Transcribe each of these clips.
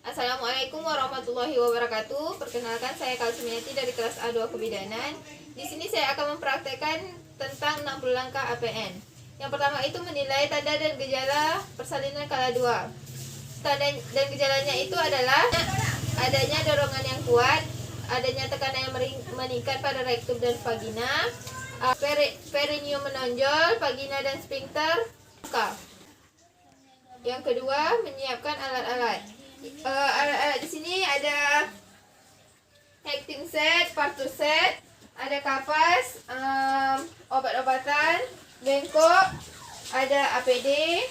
Assalamualaikum warahmatullahi wabarakatuh. Perkenalkan, saya Kalsumiati dari kelas A2 Kebidanan. Di sini saya akan mempraktekkan tentang 60 langkah APN. Yang pertama itu menilai tanda dan gejala persalinan skala 2. Tanda dan gejalanya itu adalah adanya dorongan yang kuat, adanya tekanan yang meningkat pada rektum dan vagina, perineum menonjol, vagina dan sphincter buka. Yang kedua, menyiapkan alat-alat. Alat-alat di sini ada acting set, partus set, ada kapas, obat-obatan, bengkok, ada APD.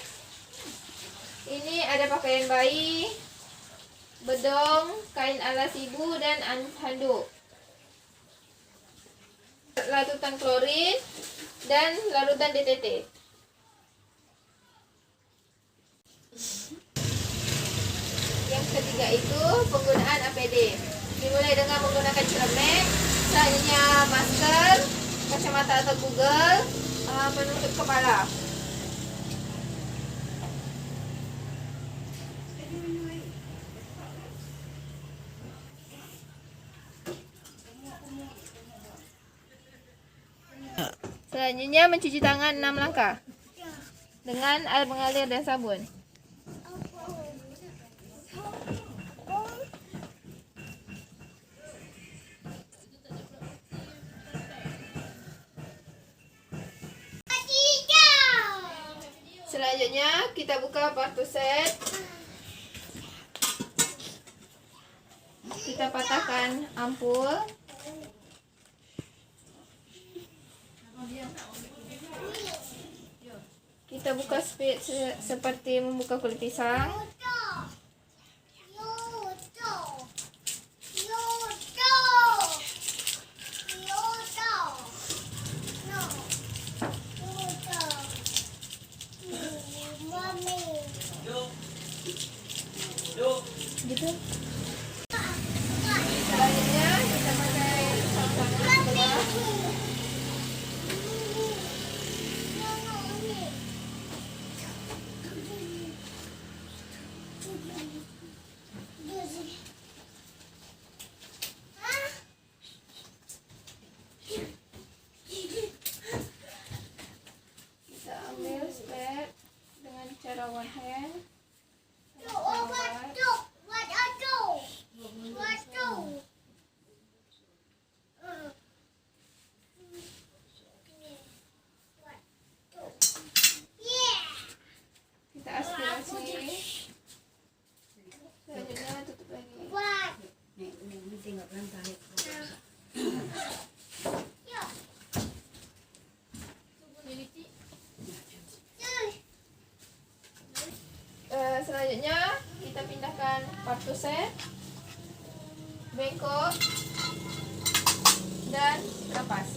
Ini ada pakaian bayi, bedong, kain alas ibu, dan handuk. Larutan klorin dan larutan DTT. Yang ketiga itu penggunaan APD. Dimulai dengan menggunakan celemek, selanjutnya masker, kacamata atau Google, penutup kepala. Selanjutnya mencuci tangan 6 langkah dengan air mengalir dan sabun. Selanjutnya kita buka partus set. Kita patahkan ampul. Kita buka speed seperti membuka kulit pisang. Gitu. Selanjutnya kita pakai sarung tangan sebelah. Kita ambil spray dengan cara one hand. Kita aspirasi. Selanjutnya tutup lagi. Selanjutnya kita pindahkan partus set, bengkok, dan kapas.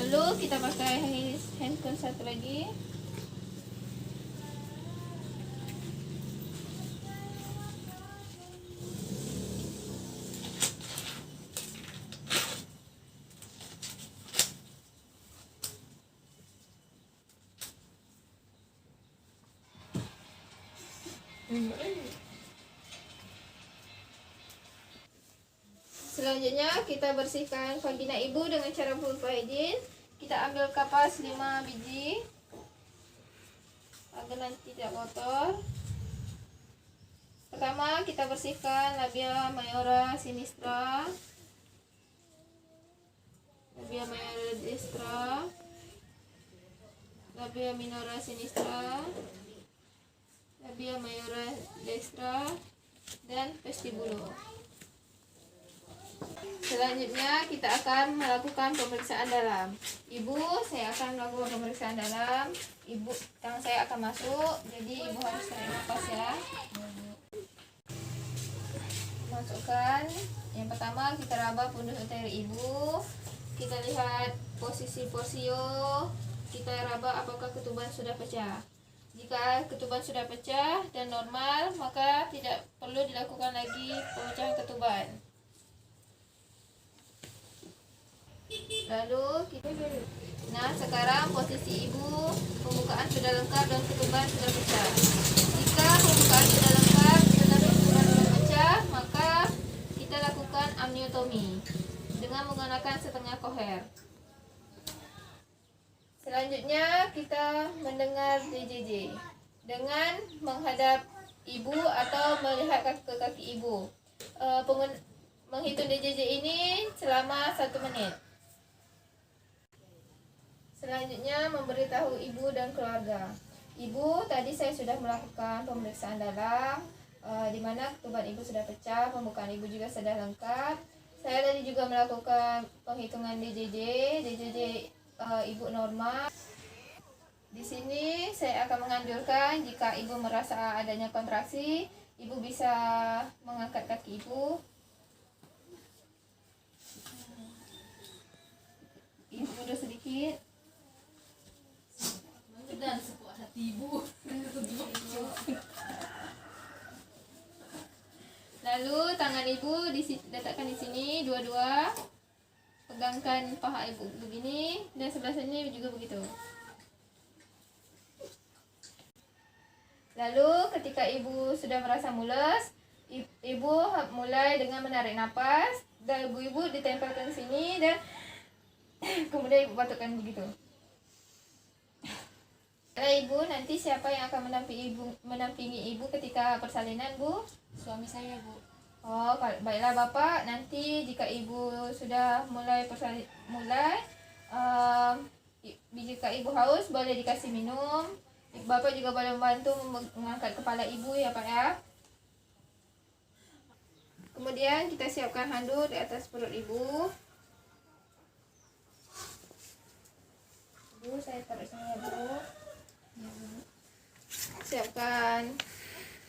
Lalu kita pakai handcon satu lagi. Selanjutnya kita bersihkan vagina ibu dengan cara vulva-hygiene. Kita ambil kapas 5 biji agar nanti tidak kotor. Pertama kita bersihkan labia mayora sinistra, labia mayora destra, labia minora sinistra, labia mayora destra, dan vestibulo. Selanjutnya kita akan melakukan pemeriksaan dalam. Ibu, saya akan melakukan pemeriksaan dalam. Ibu, tangan saya akan masuk, jadi ibu harus tarik nafas ya. Masukkan. Yang pertama kita raba pundus uteri ibu. Kita lihat posisi posio. Kita raba apakah ketuban sudah pecah. Jika ketuban sudah pecah dan normal, maka tidak perlu dilakukan lagi pemecahan ketuban. Lalu sekarang posisi ibu, pembukaan sudah lengkap dan ketuban sudah pecah. Jika pembukaan sudah lengkap dengan menggunakan setengah koher. Selanjutnya kita mendengar DJJ dengan menghadap ibu atau melihat ke kaki ibu. Menghitung DJJ ini selama 1 menit. Selanjutnya memberitahu ibu dan keluarga. Ibu, tadi saya sudah melakukan pemeriksaan dalam, di mana ketuban ibu sudah pecah, pembukaan ibu juga sudah lengkap. Saya tadi juga melakukan penghitungan DJJ ibu normal. Di sini saya akan menganjurkan jika ibu merasa adanya kontraksi, ibu bisa mengangkat kaki ibu. Ibu mundur sedikit. Dan sepuas hati ibu. Lalu tangan ibu diletakkan di sini dua-dua. Pegangkan paha ibu begini dan sebelah sini juga begitu. Lalu ketika ibu sudah merasa mules, ibu mulai dengan menarik napas, dan ibu ditempelkan di sini dan kemudian ibu batukkan begitu. Ibu, nanti siapa yang akan menampingi ibu ketika persalinan, Bu? Suami saya, Bu. Oh, baiklah Bapak. Nanti jika ibu sudah mulai jika ibu haus boleh dikasih minum. Bapak juga boleh membantu mengangkat kepala ibu ya Pak ya. Kemudian kita siapkan handuk di atas perut ibu. Bu, saya taruh sini ya Bu. Siapkan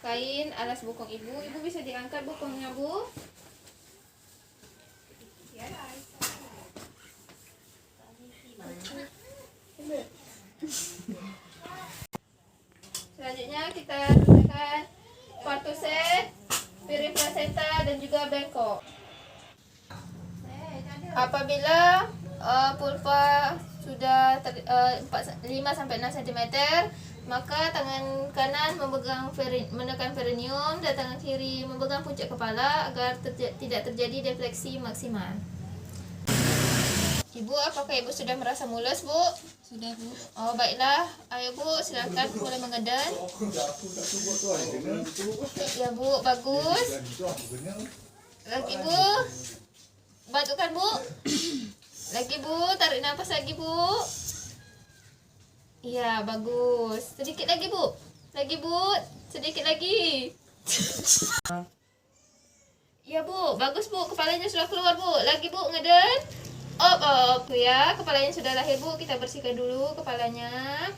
kain alas bokong ibu. Ibu bisa diangkat bokongnya Bu. Selanjutnya kita gunakan partuset, piring plasenta dan juga bengkok. Apabila pulpa sudah 5-6 cm, maka tangan kanan menekan perineum dan tangan kiri memegang puncak kepala agar tidak terjadi defleksi maksimal. Ibu, apakah ibu sudah merasa mules, Bu? Sudah, Bu. Oh, baiklah. Ayo Bu, silakan mulai mengedan. Ya Bu, bagus. Lagi Bu. Batukkan Bu. Lagi Bu, tarik nafas lagi Bu. Iya, bagus. Sedikit lagi Bu. Lagi Bu, sedikit lagi. Iya Bu, bagus Bu. Kepalanya sudah keluar Bu. Lagi Bu, ngeden. Op ya, kepalanya sudah lahir Bu. Kita bersihkan dulu kepalanya.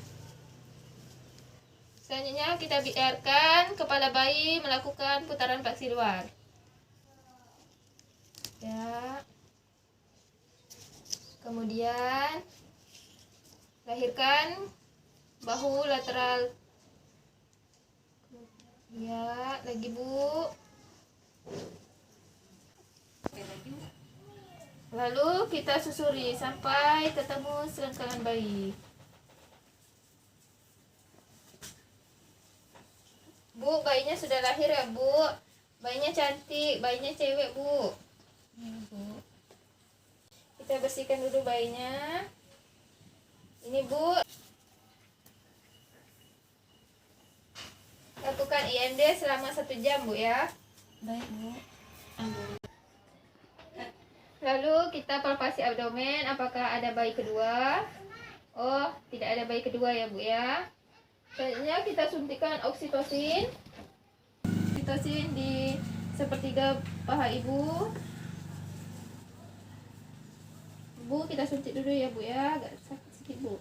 Selanjutnya kita biarkan kepala bayi melakukan putaran paksi luar. Ya. Kemudian lahirkan bahu lateral. Ya, lagi Bu. Lalu kita susuri sampai ketemu selangkangan bayi. Bu, bayinya sudah lahir ya Bu. Bayinya cantik, bayinya cewek Bu. Bu. Kita bersihkan dulu bayinya. Ini Bu. Lakukan IMD selama 1 jam Bu ya. Baik, Bu. Lalu kita palpasi abdomen, apakah ada bayi kedua? Oh, tidak ada bayi kedua ya Bu ya. Selanjutnya kita suntikan oksitosin. Oksitosin di sepertiga paha ibu. Bu, kita suntik dulu ya Bu ya, agak sakit sedikit Bu.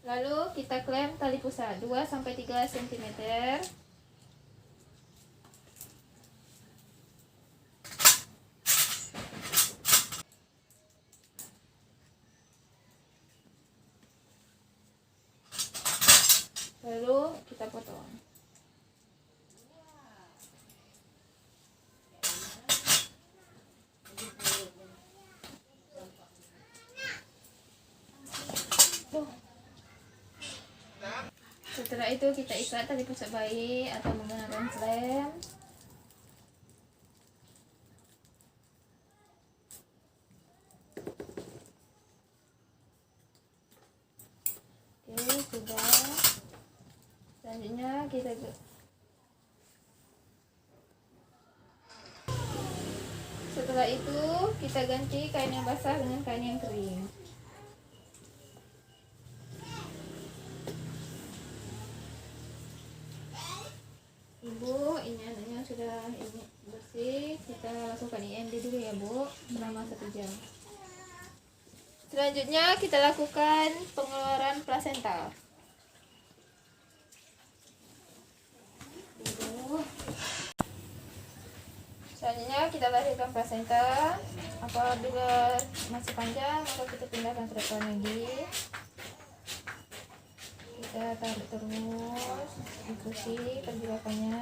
Lalu kita klem tali pusat 2-3 cm. Lalu kita potong. Setelah itu kita ikat tali pusat bayi atau menggunakan klem. Oke, sudah. Selanjutnya setelah itu kita ganti kain yang basah dengan kain yang kering. Ibu, ini anaknya sudah ini bersih. Kita lakukan IMD dulu ya Bu, selama 1 jam. Selanjutnya kita lakukan pengeluaran plasenta. Selanjutnya kita lahirkan plasenta. Apabila masih panjang, maka kita pindahkan ke depan lagi. Kita tarik terus, ikuti pergerakannya.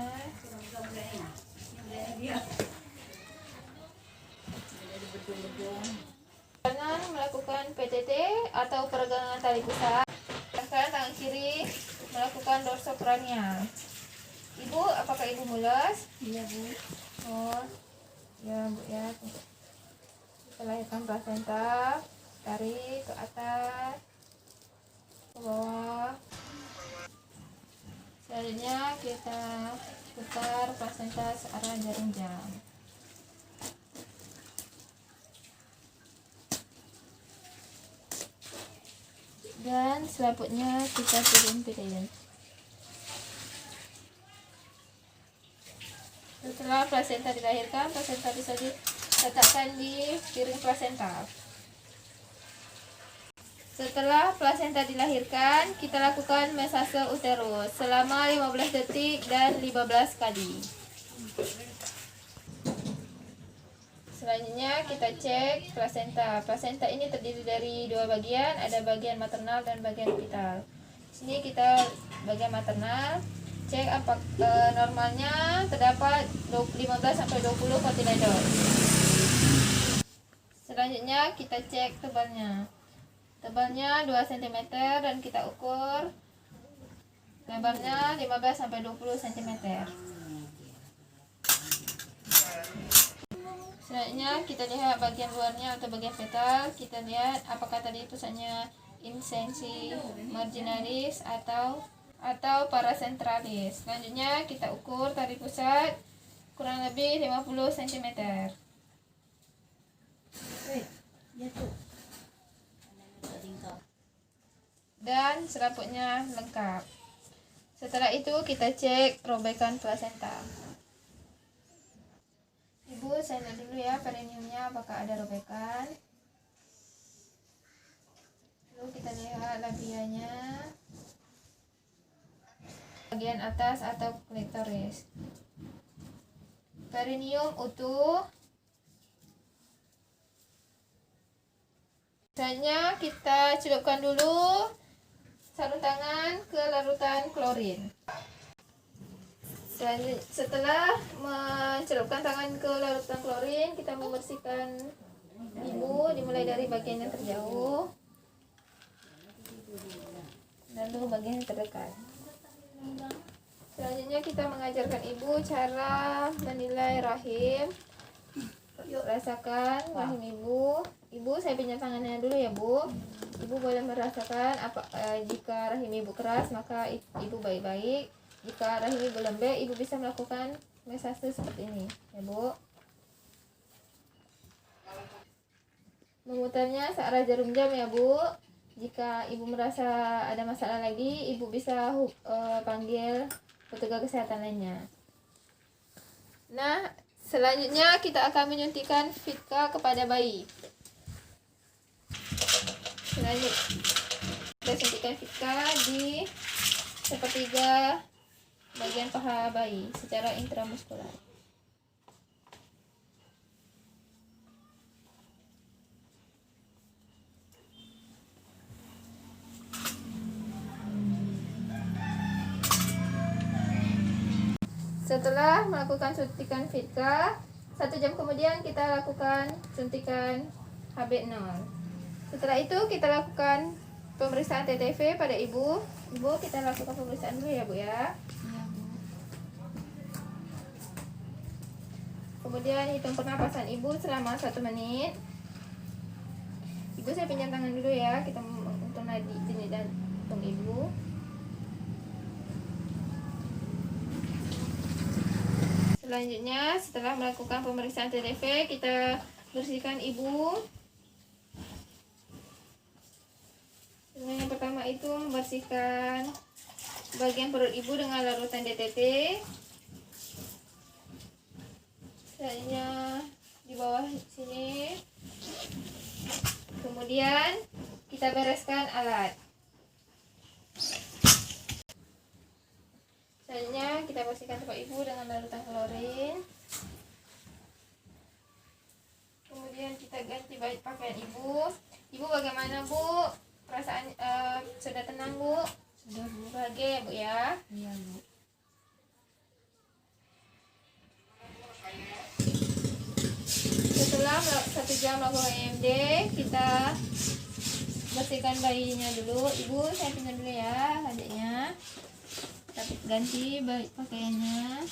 Kanan melakukan PTT atau peregangan tali pusat. Tangan kiri melakukan dorsokranial. Ibu, apakah ibu mulas? Iya Bu. Oh, ya Bu ya. Kita lahirkan plasenta, tarik ke atas, ke bawah. Selanjutnya kita putar plasenta searah jarum jam. Dan selanjutnya kita turun pilihan. Setelah plasenta dilahirkan, plasenta bisa diletakkan di piring plasenta. Setelah plasenta dilahirkan, kita lakukan mesase uterus selama 15 detik dan 15 kali. Selanjutnya kita cek plasenta. Plasenta ini terdiri dari 2 bagian, ada bagian maternal dan bagian fetal. Di sini kita bagian maternal. Cek apa normalnya terdapat 15-20 kotiledon. Selanjutnya kita cek tebalnya. Tebalnya 2 cm dan kita ukur lebarnya 15-20 cm. Selanjutnya kita lihat bagian luarnya atau bagian fetal. Kita lihat apakah tadi pusatnya insensi marginalis atau paracentralis. Selanjutnya kita ukur tali pusat kurang lebih 50 cm. Dan serabutnya lengkap. Setelah itu kita cek robekan plasenta. Ibu, saya lihat dulu ya perineumnya apakah ada robekan. Lalu kita lihat labianya, bagian atas atau klitoris. Perineum utuh. Selanjutnya kita celupkan dulu sarung tangan ke larutan klorin. Setelah mencelupkan tangan ke larutan klorin, kita membersihkan ibu dimulai dari bagian yang terjauh lalu bagian yang terdekat. Selanjutnya kita mengajarkan ibu cara menilai rahim. Yuk rasakan rahim ibu. Ibu, saya pinjam tangannya dulu ya Bu. Ibu boleh merasakan jika rahim ibu keras maka ibu baik-baik. Jika rahim ibu lembek, ibu bisa melakukan mesase seperti ini ya Bu. Memutarnya searah jarum jam ya Bu. Jika ibu merasa ada masalah lagi, ibu bisa panggil petugas kesehatan lainnya. Nah, selanjutnya kita akan menyuntikkan Fitka kepada bayi. Selanjutnya kita suntikkan Fitka di sepertiga bagian paha bayi secara intramuskular. Setelah melakukan suntikan Fitka, 1 jam kemudian kita lakukan suntikan HB0. Setelah itu kita lakukan pemeriksaan TTV pada Ibu. Ibu, kita lakukan pemeriksaan dulu ya Bu ya. Iya Bu. Kemudian hitung pernapasan Ibu selama 1 menit. Ibu, saya pinjam tangan dulu ya. Kita untuk nadi denyut jantung Ibu. Selanjutnya, setelah melakukan pemeriksaan TTV, kita bersihkan Ibu. Yang pertama itu membersihkan bagian perut Ibu dengan larutan DTT. Selanjutnya di bawah sini. Kemudian kita bereskan alat. Selanjutnya kita bersihkan tempat Ibu dengan larutan klorin. Kemudian kita ganti pakaian Ibu. Ibu, bagaimana Bu? Perasaan sudah tenang Bu? Sudah Bu. Bahagia ya Bu ya? Iya Bu. Setelah 1 jam melakukan EMD, kita bersihkan bayinya dulu. Ibu, saya pinjam dulu ya adiknya. Kita ganti pakaiannya.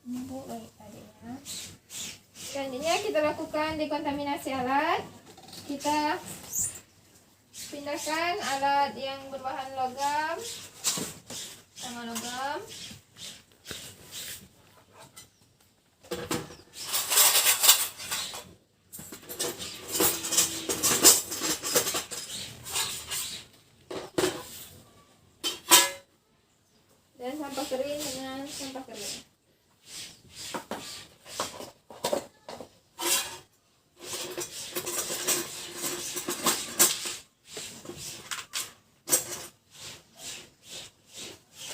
Bu, baik adiknya. Selanjutnya kita lakukan dekontaminasi alat. Kita pindahkan alat yang berbahan logam sama logam. Dan sampah kering dengan sampah kering.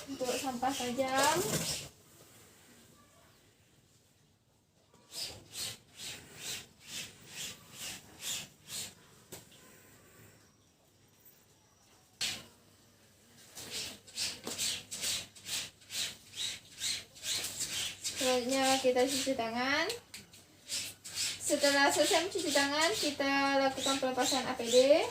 Untuk sampah tajam, selanjutnya kita cuci tangan. Setelah selesai mencuci tangan, kita lakukan pelepasan APD.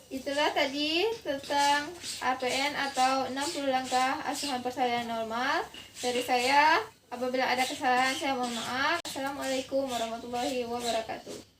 Itulah tadi tentang APN atau 60 langkah asuhan persalinan normal dari saya. Apabila ada kesalahan, saya mohon maaf. Assalamualaikum warahmatullahi wabarakatuh.